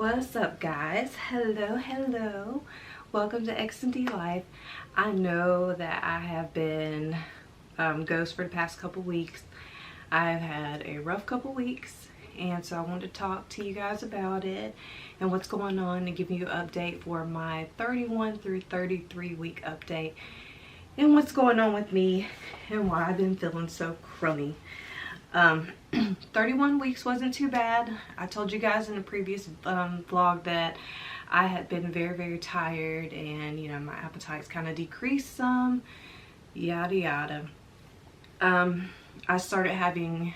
What's up, guys? Hello. Welcome to xndlife. I know that I have been ghost for the past couple weeks. I've had a rough couple weeks, and so I wanted to talk to you guys about it and what's going on and give you an update for my 31 through 33 week update and what's going on with me and why I've been feeling so crummy. 31 weeks wasn't too bad. I told you guys in the previous vlog that I had been very tired, and you know, my appetite's kind of decreased some, yada yada. I started having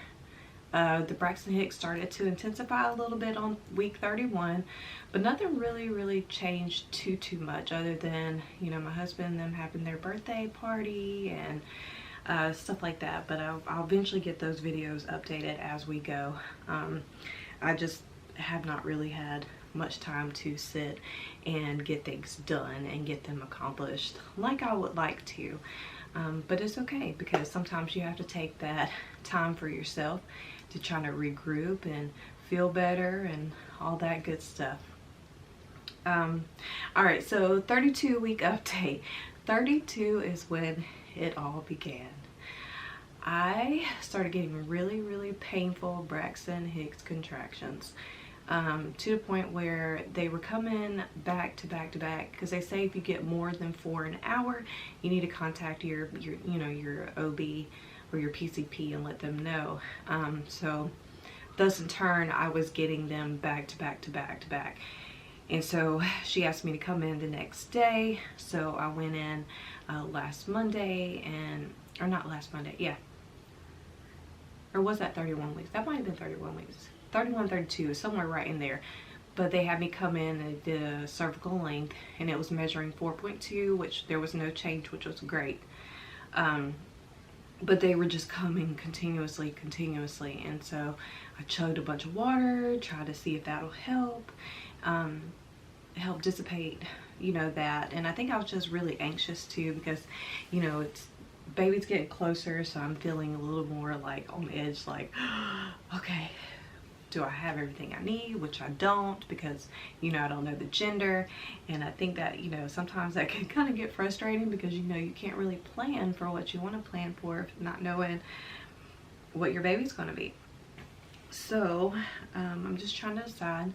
the Braxton Hicks started to intensify a little bit on week 31, but nothing really changed too much, other than, you know, my husband and them having their birthday party and stuff like that. But I'll eventually get those videos updated as we go. I just have not really had much time to sit and get things done and get them accomplished like I would like to. But it's okay, because sometimes you have to take that time for yourself to try to regroup and feel better and all that good stuff. Alright, so 32 week update. 32 is when it all began. I started getting really painful Braxton Hicks contractions, to the point where they were coming back to back, because they say if you get more than 4 an hour, you need to contact your OB or your PCP and let them know. So thus in turn, I was getting them back to back. And so she asked me to come in the next day. So I went in last Monday, or not last Monday, yeah. Or was that 31 weeks? That might have been 31 weeks. 31, 32, somewhere right in there. But they had me come in and did a cervical length, and it was measuring 4.2, which there was no change, which was great. But they were just coming continuously. And so I chugged a bunch of water, tried to see if that'll help dissipate, you know, that. And I think I was just really anxious too, because, you know, it's baby's getting closer, so I'm feeling a little more like on the edge, like, okay, do I have everything I need? Which I don't, because, you know, I don't know the gender. And I think that, you know, sometimes that can kind of get frustrating, because, you know, you can't really plan for what you want to plan for, not knowing what your baby's going to be. So I'm just trying to decide.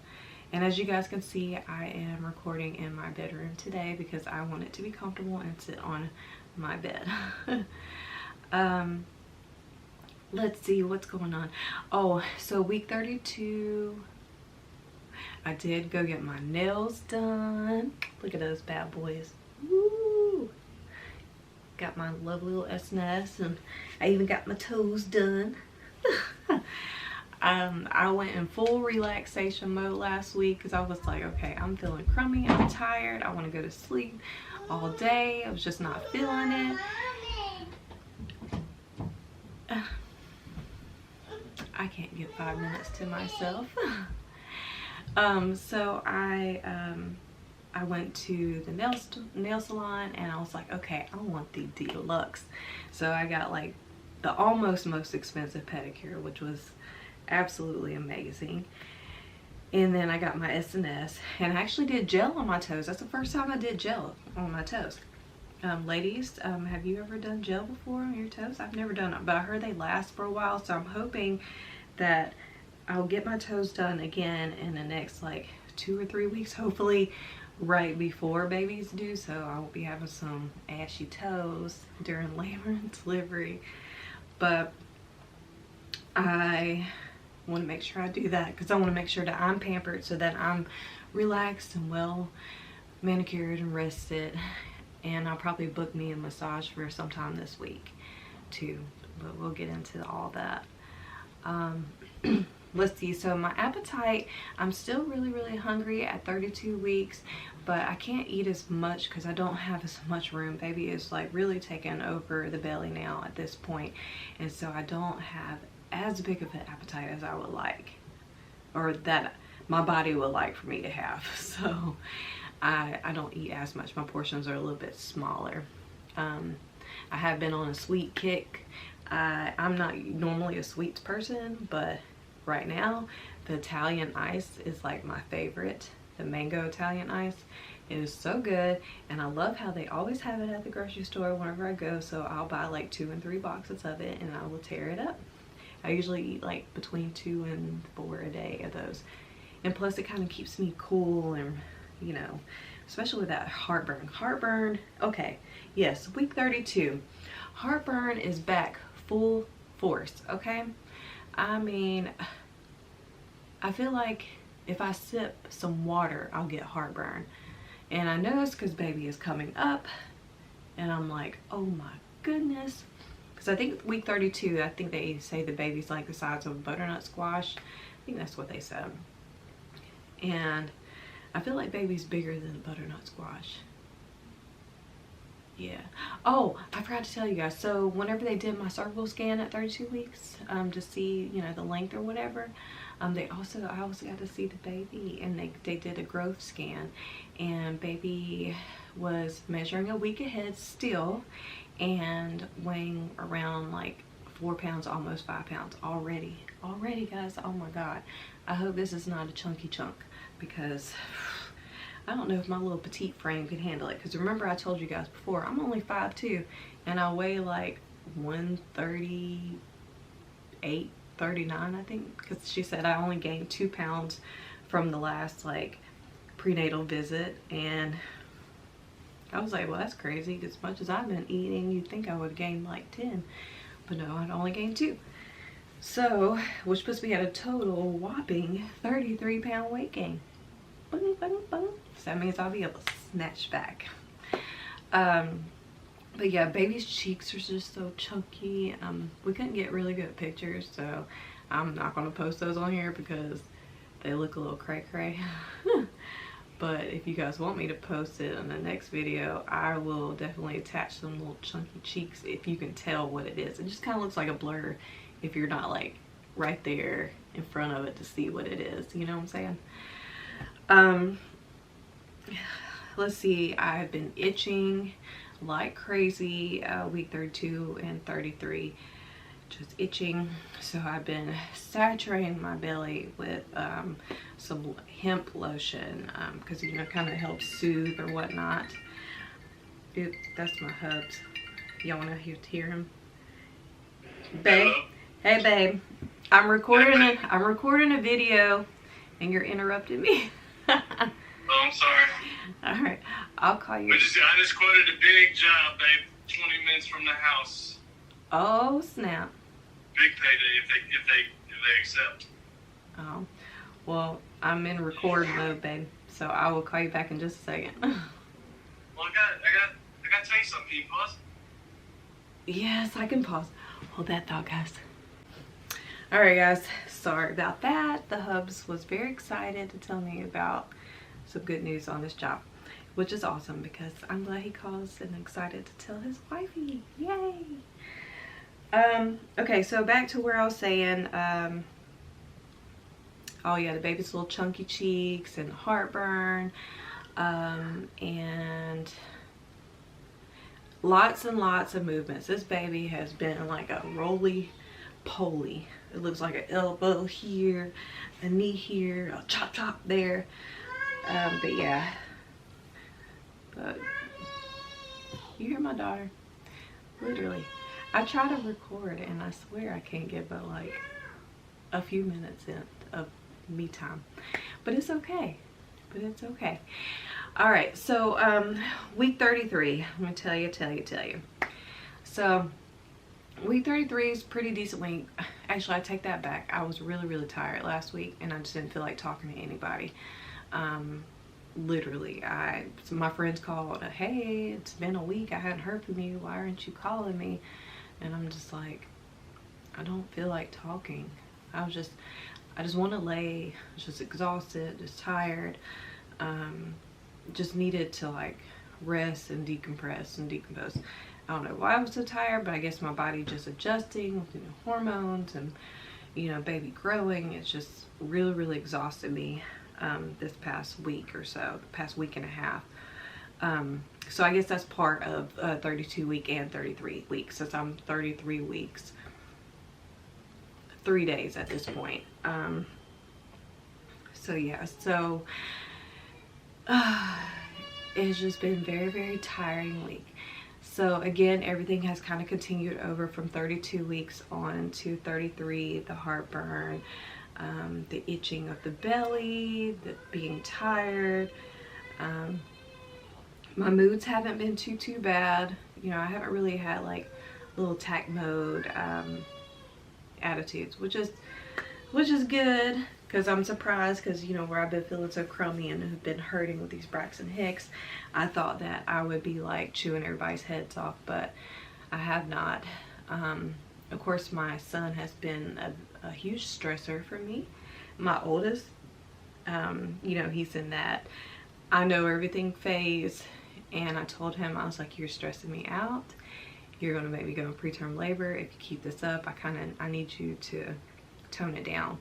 And as you guys can see, I am recording in my bedroom today because I want it to be comfortable and sit on my bed. Let's see what's going on. Oh, so week 32, I did go get my nails done. Look at those bad boys. Woo! Got my lovely little S&S, and I even got my toes done. I went in full relaxation mode last week because I was like, okay, I'm feeling crummy, I'm tired, I want to go to sleep all day. I was just not feeling it. I can't get 5 minutes to myself. So I went to the nail salon, and I was like, okay, I want the deluxe. So I got like the almost most expensive pedicure, which was absolutely amazing. And then I got my S&S, and I actually did gel on my toes. That's the first time I did gel on my toes. Ladies, have you ever done gel before on your toes? I've never done it, but I heard they last for a while, so I'm hoping that I'll get my toes done again in the next like 2 or 3 weeks, hopefully right before babies do, so I won't be having some ashy toes during labor and delivery. But I want to make sure I do that, because I want to make sure that I'm pampered, so that I'm relaxed and well manicured and rested. And I'll probably book me a massage for sometime this week too, but we'll get into all that. Let's see, so my appetite, I'm still really hungry at 32 weeks, but I can't eat as much because I don't have as much room. Baby is like really taking over the belly now at this point, and so I don't have as big of an appetite as I would like, or that my body would like for me to have. So I don't eat as much. My portions are a little bit smaller. I have been on a sweet kick. I'm not normally a sweets person, but right now, the Italian ice is like my favorite. The mango Italian ice. It is so good, and I love how they always have it at the grocery store whenever I go, so I'll buy like 2 and 3 boxes of it and I will tear it up. I usually eat like between 2 and 4 a day of those. And plus it kind of keeps me cool, and you know, especially with that heartburn. Heartburn, okay, yes, week 32. Heartburn is back full force, okay? I mean, I feel like if I sip some water, I'll get heartburn. And I know it's because baby is coming up, and I'm like, oh my goodness. Because I think week 32, I think they say the baby's like the size of a butternut squash. I think that's what they said. And I feel like baby's bigger than a butternut squash. Yeah. Oh, I forgot to tell you guys. So whenever they did my cervical scan at 32 weeks, to see, you know, the length or whatever, I also got to see the baby, and they did a growth scan, and baby was measuring a week ahead still, and weighing around like 4 pounds, almost 5 pounds already, guys. Oh my God. I hope this is not a chunky chunk, because I don't know if my little petite frame can handle it. Because remember I told you guys before, I'm only 5'2", and I weigh like 138, 39, I think. Because she said I only gained 2 pounds from the last like prenatal visit. And I was like, well, that's crazy. As much as I've been eating, you'd think I would gain like 10. But no, I'd only gained 2. So, which puts me at a total whopping 33-pound weight gain. Boom, boom, boom. So that means I'll be able to snatch back. But yeah, baby's cheeks are just so chunky. We couldn't get really good pictures, so I'm not going to post those on here because they look a little cray-cray. But if you guys want me to post it in the next video, I will definitely attach some little chunky cheeks if you can tell what it is. It just kind of looks like a blur if you're not like right there in front of it to see what it is. You know what I'm saying? Let's see, I've been itching like crazy week 32 and 33, just itching. So I've been saturating my belly with some hemp lotion, because you know, kind of helps soothe or whatnot. Dude, that's my hubs. Y'all wanna hear him? Babe. Hello. Hey babe, I'm recording a video and you're interrupting me. Oh, I'm sorry. All right, I'll call you. I just quoted a big job, babe. 20 minutes from the house. Oh snap! Big payday if they accept. Oh, well, I'm in record mode, babe. So I will call you back in just a second. Well, I got to tell you something. Can you pause? Yes, I can pause. Hold that thought, guys. All right, guys. Sorry about that. The hubs was very excited to tell me about some good news on this job, which is awesome because I'm glad he calls and excited to tell his wifey. Yay! Okay, so back to where I was saying, oh yeah, the baby's little chunky cheeks and heartburn, and lots and lots of movements. This baby has been like a roly-poly. It looks like an elbow here, a knee here, a chop there. But yeah, but you hear my daughter? Literally, I try to record and I swear I can't get but like a few minutes in of me time, but it's okay. All right, so week 33. I'm gonna tell you. So week 33 is pretty decent week. Actually, I take that back. I was really tired last week and I just didn't feel like talking to anybody. Literally, my friends called, hey, it's been a week, I hadn't heard from you, why aren't you calling me? And I'm just like, I don't feel like talking. I just want to lay, just exhausted, just tired, just needed to like rest and decompress and decompose. I don't know why I was so tired, but I guess my body just adjusting with, you know, hormones and, you know, baby growing. It's just really exhausted me this past week or so, past week and a half. So I guess that's part of 32 week and 33 weeks, since I'm 33 weeks. 3 days at this point. So yeah, so it's just been very, very tiring week. So again, everything has kind of continued over from 32 weeks on to 33. The heartburn, the itching of the belly, the being tired. My moods haven't been too bad. You know, I haven't really had like little attack mode attitudes, which is good, because I'm surprised, because you know, where I've been feeling so crummy and have been hurting with these Braxton Hicks, I thought that I would be like chewing everybody's heads off, but I have not. Of course, my son has been a huge stressor for me. My oldest, you know, he's in that I know everything phase, and I told him, I was like, you're stressing me out. You're gonna make me go in preterm labor if you keep this up. I need you to tone it down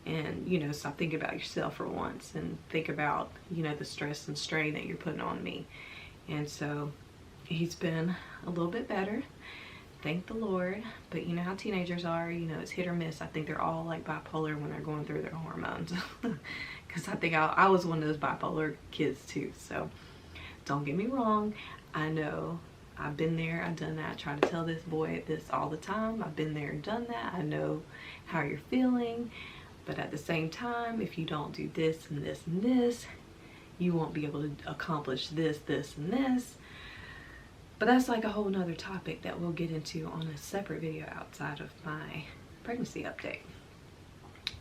and, you know, stop thinking about yourself for once and think about, you know, the stress and strain that you're putting on me. And so he's been a little bit better, thank the Lord. But you know how teenagers are, you know, it's hit or miss. I think they're all like bipolar when they're going through their hormones. Because I think I was one of those bipolar kids too. So don't get me wrong, I know I've been there, I've done that. I try to tell this boy this all the time. I've been there and done that. I know how you're feeling, but at the same time, if you don't do this and this and this, you won't be able to accomplish this, this, and this. But that's like a whole nother topic that we'll get into on a separate video outside of my pregnancy update.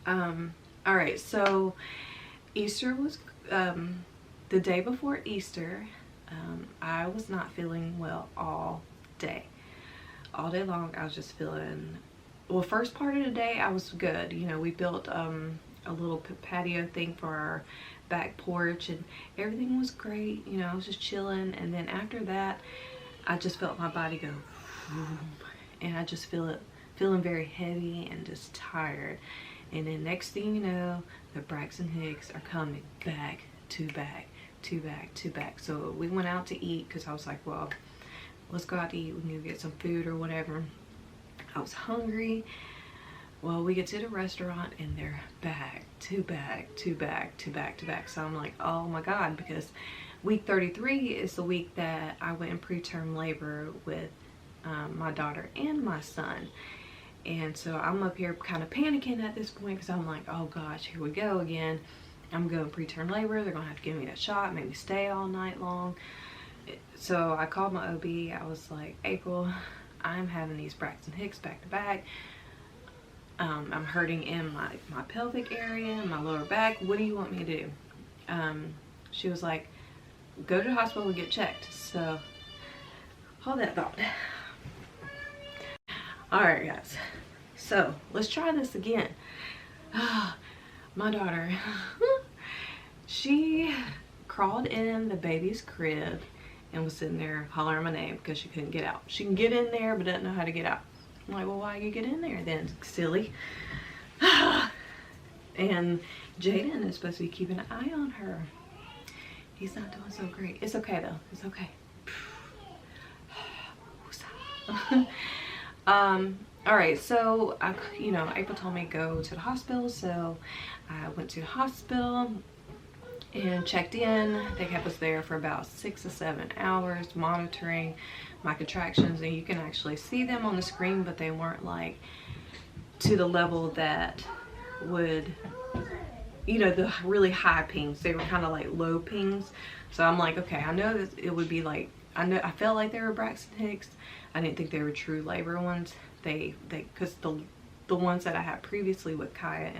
All right, so Easter was the day before Easter. I was not feeling well all day long. I was just feeling, well, first part of the day I was good. You know, we built a little patio thing for our back porch and everything was great. You know, I was just chilling, and then after that I just felt my body go and I just feeling very heavy and just tired. And then next thing you know, the Braxton Hicks are coming back to back. So we went out to eat, because I was like, well, let's go out to eat, we need to get some food or whatever. I was hungry. Well, we get to the restaurant and they're back to back. So I'm like, oh my God, because week 33 is the week that I went in preterm labor with my daughter and my son. And so I'm up here kind of panicking at this point, because I'm like, oh gosh, here we go again. I'm going preterm labor. They're gonna have to give me that shot, make me stay all night long. So I called my OB. I was like, April, I'm having these Braxton Hicks back to back. I'm hurting in my pelvic area, my lower back. What do you want me to do? She was like, go to the hospital and get checked. So hold that thought. All right, guys. So let's try this again. My daughter, she crawled in the baby's crib and was sitting there hollering my name because she couldn't get out. She can get in there but doesn't know how to get out. I'm like, well, why you get in there then, silly? And Jaden is supposed to be keeping an eye on her. He's not doing so great. It's okay though, it's okay. All right, so you know, April told me to go to the hospital, so I went to the hospital and checked in. They kept us there for about 6 to 7 hours monitoring my contractions, and you can actually see them on the screen, but they weren't like to the level that would, you know, the really high pings. They were kind of like low pings. So I'm like, okay, I know that it would be like, I felt like they were Braxton Hicks. I didn't think they were true labor ones. Because the ones that I had previously with Kaya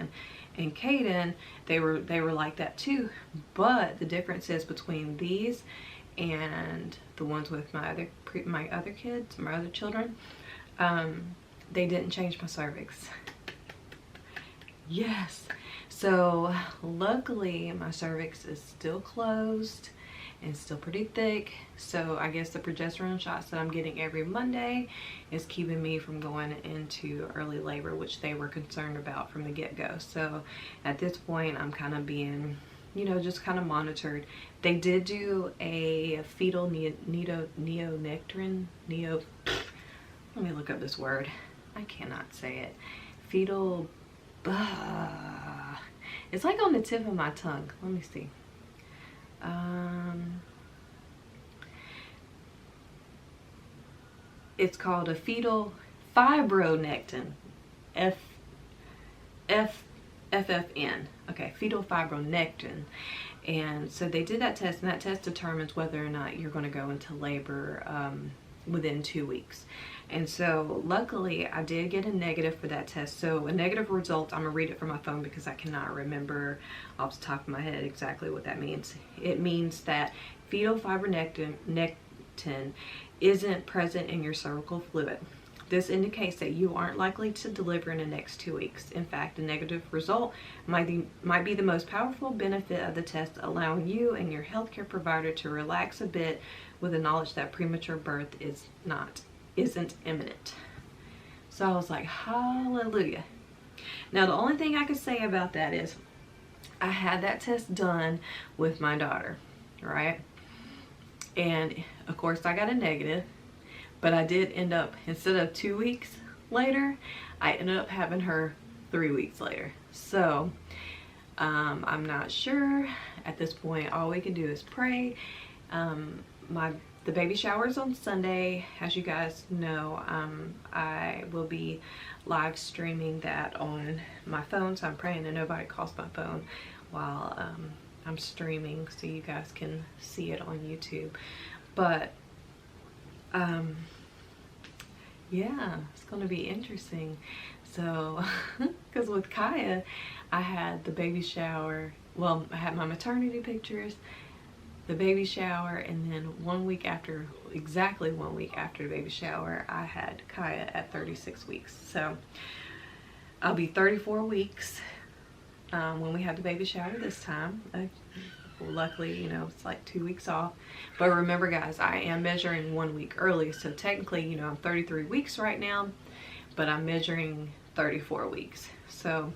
and Caden, they were like that too. But the difference is between these and the ones with my other kids, my other children, they didn't change my cervix. Yes. So luckily my cervix is still closed and still pretty thick. So I guess the progesterone shots that I'm getting every Monday is keeping me from going into early labor, which they were concerned about from the get-go. So at this point I'm kind of being, you know, just kind of monitored. They did do a fetal neonectin, let me look up this word, I cannot say it. Fetal, it's like on the tip of my tongue. Let me see. It's called a fetal fibronectin. FFN. Okay, fetal fibronectin. And so they did that test, and that test determines whether or not you're going to go into labor within 2 weeks. And so luckily I did get a negative for that test. So a negative result, I'm going to read it from my phone because I cannot remember off the top of my head exactly what that means. It means that fetal fibronectin isn't present in your cervical fluid. This indicates that you aren't likely to deliver in the next 2 weeks. In fact, a negative result might be the most powerful benefit of the test, allowing you and your healthcare provider to relax a bit with the knowledge that premature birth isn't imminent. So I was like, hallelujah. Now the only thing I could say about that is I had that test done with my daughter, right? And of course I got a negative. But I did end up, instead of 2 weeks later, I ended up having her 3 weeks later. So I'm not sure. At this point, all we can do is pray. The baby shower is on Sunday. As you guys know, I will be live streaming that on my phone. So I'm praying that nobody calls my phone while I'm streaming, so you guys can see it on YouTube. But yeah, it's gonna be interesting. So because with Kaya, I had the baby shower, well, I had my maternity pictures, the baby shower, and then exactly 1 week after the baby shower, I had Kaya at 36 weeks. So I'll be 34 weeks when we have the baby shower this time. Luckily, you know, it's like 2 weeks off. But remember guys, I am measuring 1 week early. So technically, you know, I'm 33 weeks right now, but I'm measuring 34 weeks. So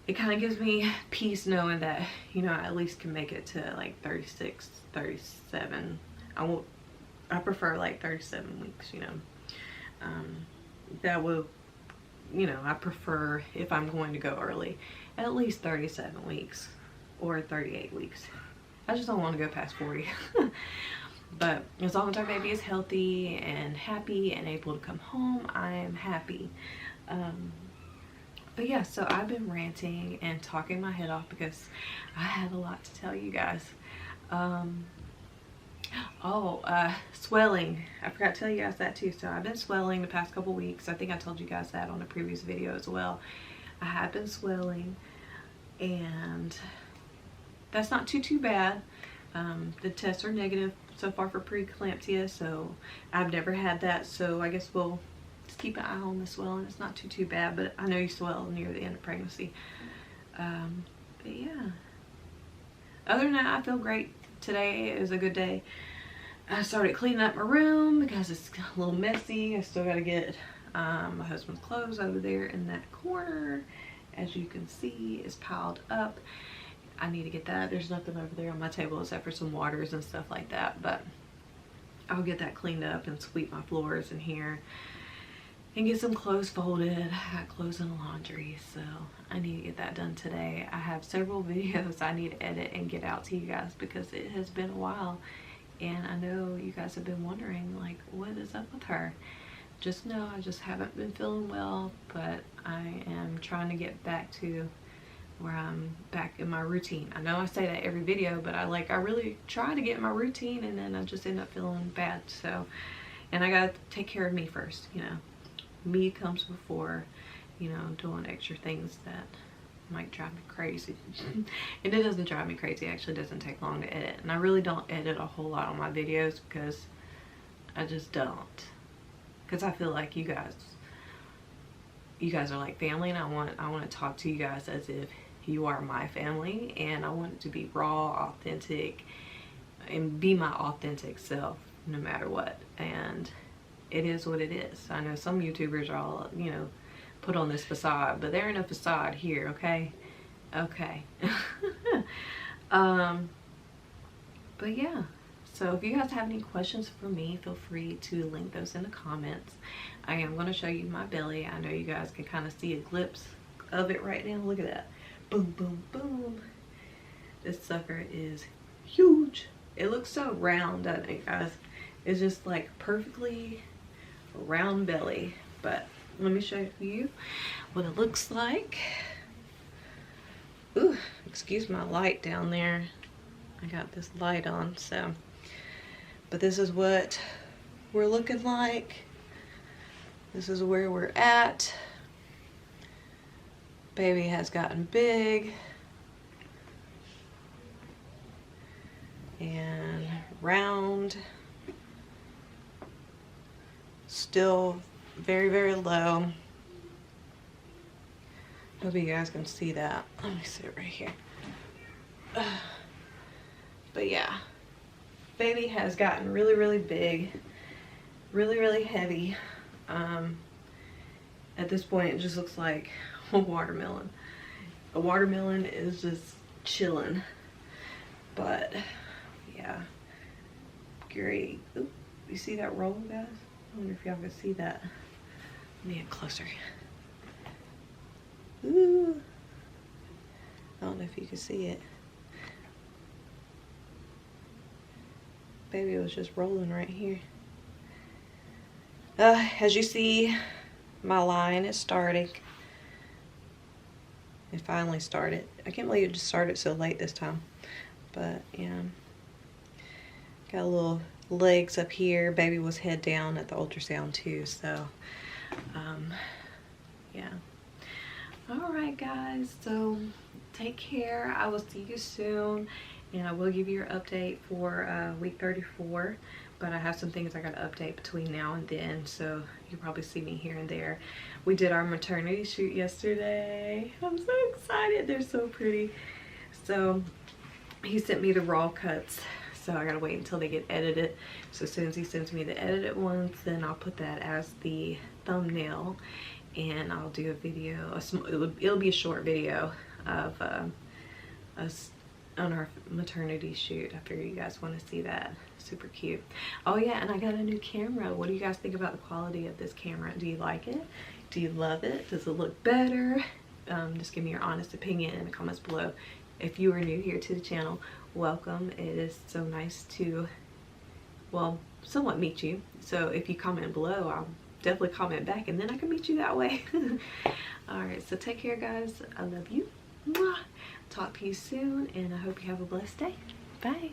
it kind of gives me peace knowing that, you know, I at least can make it to like 36, 37. I prefer like 37 weeks, you know. That will, you know, I prefer, if I'm going to go early, at least 37 weeks. Or 38 weeks. I just don't want to go past 40. But as long as our baby is healthy and happy and able to come home, I am happy. But yeah, so I've been ranting and talking my head off because I had a lot to tell you guys. Swelling. I forgot to tell you guys that too. So I've been swelling the past couple weeks. I think I told you guys that on a previous video as well. I have been swelling, and that's not too bad. The tests are negative so far for preeclampsia, so I've never had that, so I guess we'll just keep an eye on the swelling. It's not too bad, but I know you swell near the end of pregnancy. But yeah, other than that, I feel great. Today is a good day. I started cleaning up my room because it's a little messy. I still got to get my husband's clothes over there in that corner. As you can see, is piled up. I need to get that. There's nothing over there on my table except for some waters and stuff like that, but I'll get that cleaned up and sweep my floors in here and get some clothes folded. I got clothes in the laundry, so I need to get that done today. I have several videos I need to edit and get out to you guys because it has been a while, and I know you guys have been wondering, like, what is up with her? Just know I just haven't been feeling well, but I am trying to get back to where I'm back in my routine. I know I say that every video, but I really try to get in my routine, and then I just end up feeling bad. So, and I gotta take care of me first, you know. Me comes before, you know, doing extra things that might drive me crazy. And it doesn't drive me crazy. It actually doesn't take long to edit, and I really don't edit a whole lot on my videos because I just don't. Because I feel like you guys are like family, and I want to talk to you guys as if you are my family, and I want it to be raw, authentic, and be my authentic self no matter what. And it is what it is. I know some YouTubers are all, you know, put on this facade, but there ain't no facade here, okay? Okay. But yeah, So if you guys have any questions for me, feel free to link those in the comments. I am going to show you my belly. I know you guys can kind of see a glimpse of it right now. Look at that. Boom, boom, boom. This sucker is huge. It looks so round, doesn't it, guys? It's just like perfectly round belly. But let me show you what it looks like. Ooh, excuse my light down there. I got this light on, so. But this is what we're looking like. This is where we're at. Baby has gotten big. And round. Still very, very low. Hope you guys can see that. Let me sit right here. But yeah, baby has gotten really, really big, really, really heavy. At this point, it just looks like a watermelon. A watermelon is just chilling. But yeah, great. Oop, you see that roll, guys? I wonder if y'all can see that. Let me get closer. Ooh. I don't know if you can see it. Baby was just rolling right here. As you see, my line is starting. It finally started. I can't believe it just started so late this time. But yeah, got a little legs up here. Baby was head down at the ultrasound too, so yeah. All right, guys, so take care. I will see you soon, and I will give you your update for week 34, but I have some things I got to update between now and then, so you'll probably see me here and there. We did our maternity shoot yesterday. I'm so excited. They're so pretty. So he sent me the raw cuts, so I gotta wait until they get edited. So as soon as he sends me the edited ones, then I'll put that as the thumbnail, and I'll do a video. It'll be a short video of us on our maternity shoot. I figure you guys want to see that. Super cute. Oh yeah, and I got a new camera. What do you guys think about the quality of this camera? Do you like it? Do you love it? Does it look better? Just give me your honest opinion in the comments below. If you are new here to the channel, welcome. It is so nice to, well, somewhat meet you. So if you comment below, I'll definitely comment back, and then I can meet you that way. All right, so take care, guys. I love you. Mwah. Talk to you soon, and I hope you have a blessed day. Bye.